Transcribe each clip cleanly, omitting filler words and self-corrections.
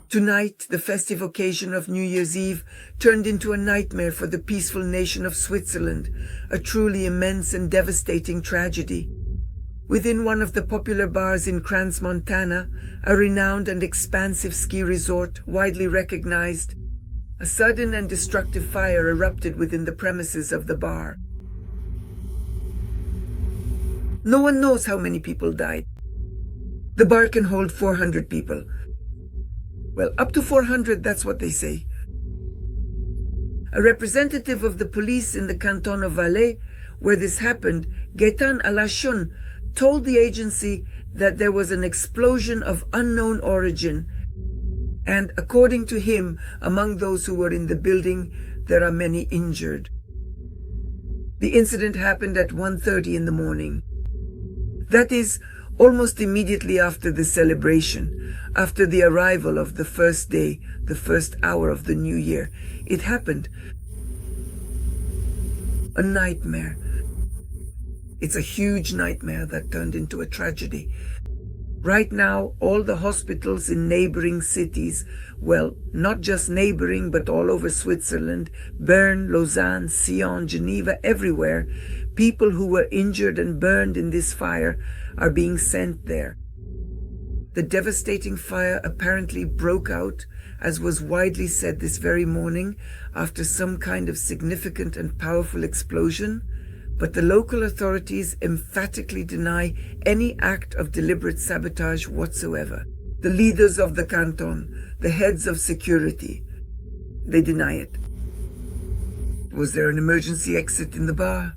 Tonight, the festive occasion of New Year's Eve turned into a nightmare for the peaceful nation of Switzerland, a truly immense and devastating tragedy. Within one of the popular bars in Crans, Montana, a renowned and expansive ski resort widely recognized, a sudden and destructive fire erupted within the premises of the bar. No one knows how many people died. The bar can hold 400 people. Well, up to 400, that's what they say. A representative of the police in the canton of Valais, where this happened, Gaetan Alachon, told the agency that there was an explosion of unknown origin, and according to him, among those who were in the building, there are many injured. The incident happened at 1:30 in the morning. That is, almost immediately after the celebration, after the arrival of the first day, the first hour of the new year. It happened. A nightmare. It's a huge nightmare that turned into a tragedy. Right now, all the hospitals in neighboring cities, well, not just neighboring, but all over Switzerland, Bern, Lausanne, Sion, Geneva, everywhere, people who were injured and burned in this fire are being sent there. The devastating fire apparently broke out, as was widely said this very morning, after some kind of significant and powerful explosion, but the local authorities emphatically deny any act of deliberate sabotage whatsoever. The leaders of the canton, the heads of security, they deny it. Was there an emergency exit in the bar?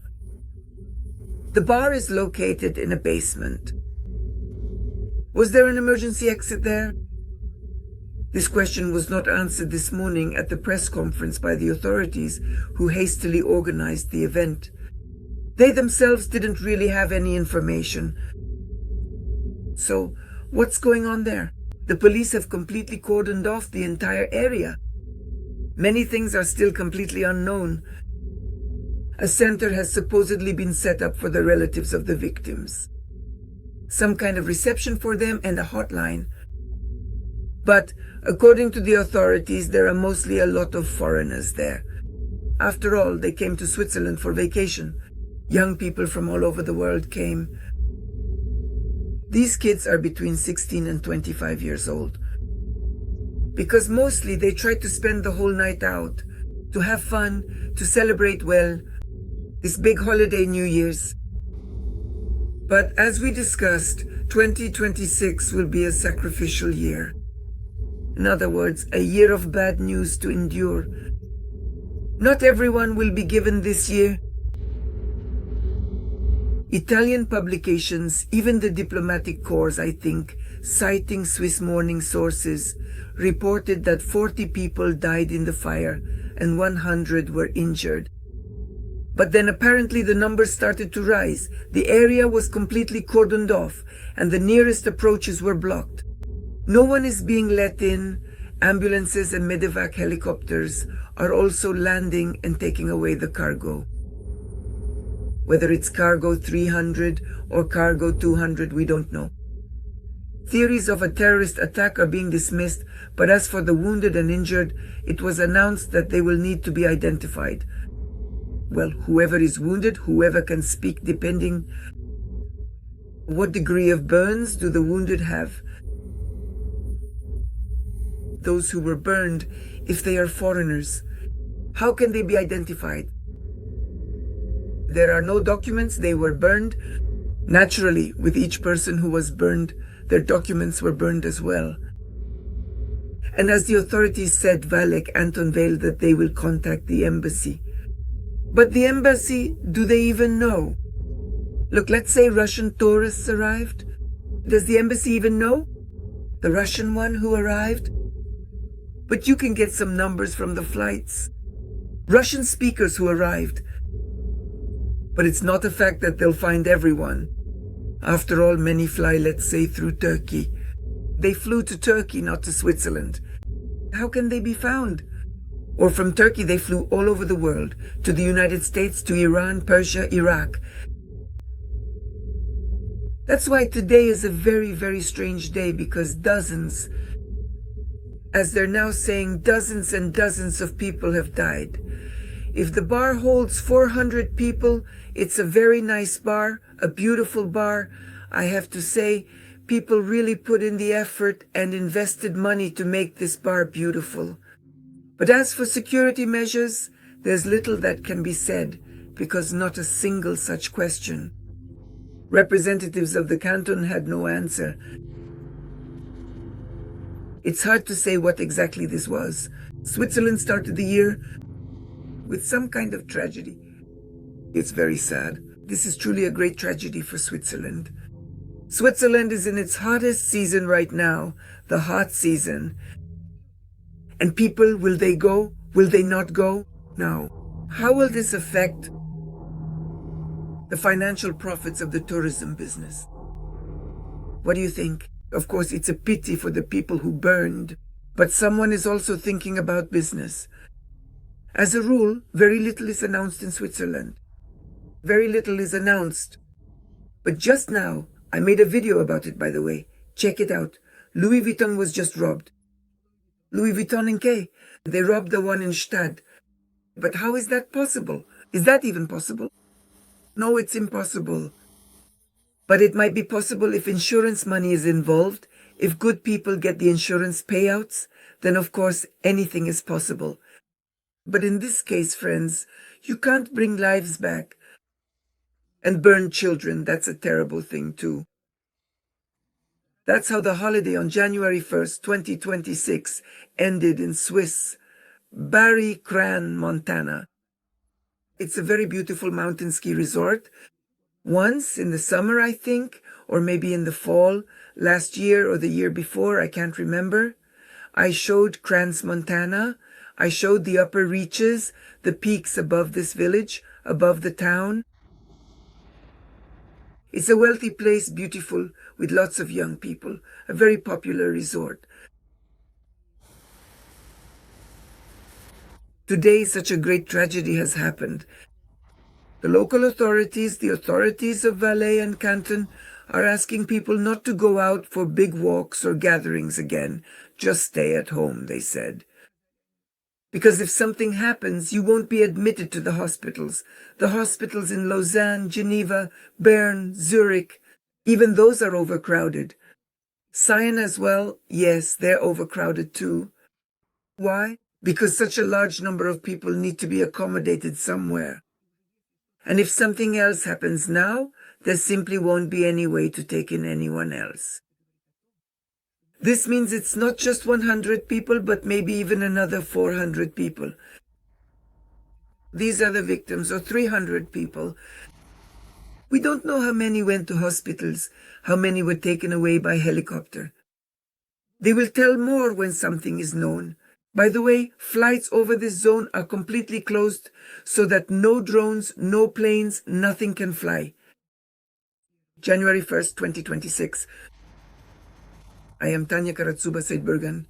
The bar is located in a basement. Was there an emergency exit there? This question was not answered this morning at the press conference by the authorities who hastily organized the event. They themselves didn't really have any information. So, what's going on there? The police have completely cordoned off the entire area. Many things are still completely unknown. A center has supposedly been set up for the relatives of the victims. Some kind of reception for them and a hotline. But, according to the authorities, there are mostly a lot of foreigners there. After all, they came to Switzerland for vacation. Young people from all over the world came. These kids are between 16 and 25 years old. Because mostly they try to spend the whole night out, to have fun, to celebrate well, this big holiday New Year's. But as we discussed, 2026 will be a sacrificial year. In other words, a year of bad news to endure. Not everyone will be given this year. Italian publications, even the diplomatic corps, I think, citing Swiss morning sources, reported that 40 people died in the fire and 100 were injured. But then apparently the numbers started to rise. The area was completely cordoned off and the nearest approaches were blocked. No one is being let in. Ambulances and medevac helicopters are also landing and taking away the cargo. Whether it's cargo 300 or cargo 200, we don't know. Theories of a terrorist attack are being dismissed, but as for the wounded and injured, it was announced that they will need to be identified. Well, whoever is wounded, whoever can speak, depending what degree of burns do the wounded have. Those who were burned, if they are foreigners, how can they be identified? There are no documents, they were burned. Naturally, with each person who was burned, their documents were burned as well. And as the authorities said, Valek, Anton Veil, that they will contact the embassy. But the embassy, do they even know? Look, let's say Russian tourists arrived. Does the embassy even know? The Russian one who arrived? But you can get some numbers from the flights. Russian speakers who arrived. But it's not a fact that they'll find everyone. After all, many fly, let's say, through Turkey. They flew to Turkey, not to Switzerland. How can they be found? Or from Turkey they flew all over the world, to the United States, to Iran, Persia, Iraq. That's why today is a very, very strange day, because dozens, As they're now saying, dozens and dozens of people have died. If the bar holds 400 people, it's a very nice bar, a beautiful bar. I have to say, people really put in the effort and invested money to make this bar beautiful. But as for security measures, there's little that can be said, because not a single such question. Representatives of the canton had no answer. It's hard to say what exactly this was. Switzerland started the year with some kind of tragedy. It's very sad. This is truly a great tragedy for Switzerland. Switzerland is in its hottest season right now, the hot season. And people, will they go? Will they not go? Now, how will this affect the financial profits of the tourism business? What do you think? Of course, it's a pity for the people who burned, but someone is also thinking about business. As a rule, very little is announced in Switzerland. Very little is announced. But just now, I made a video about it, by the way. Check it out. Louis Vuitton was just robbed. Louis Vuitton in K. They robbed the one in Stad. But how is that possible? Is that even possible? No, it's impossible. But it might be possible if insurance money is involved. If good people get the insurance payouts, then of course anything is possible. But in this case, friends, you can't bring lives back. And burn children, that's a terrible thing too. That's how the holiday on January 1st, 2026 ended in Swiss, Barry Cran, Montana. It's a very beautiful mountain ski resort. Once in the summer, I think, or maybe in the fall, last year or the year before, I can't remember, I showed Crans, Montana. I showed the upper reaches, the peaks above this village, above the town. It's a wealthy place, beautiful, with lots of young people, a very popular resort. Today, such a great tragedy has happened. The local authorities, the authorities of Valais and Canton, are asking people not to go out for big walks or gatherings again. Just stay at home, they said. Because if something happens, you won't be admitted to the hospitals. The hospitals in Lausanne, Geneva, Bern, Zurich, even those are overcrowded. Sion as well, yes, they're overcrowded too. Why? Because such a large number of people need to be accommodated somewhere. And if something else happens now, there simply won't be any way to take in anyone else. This means it's not just 100 people, but maybe even another 400 people. These are the victims, or 300 people. We don't know how many went to hospitals, how many were taken away by helicopter. They will tell more when something is known. By the way, flights over this zone are completely closed so that no drones, no planes, nothing can fly. January 1st, 2026. I am Tanya Karatsuba Seidbergen.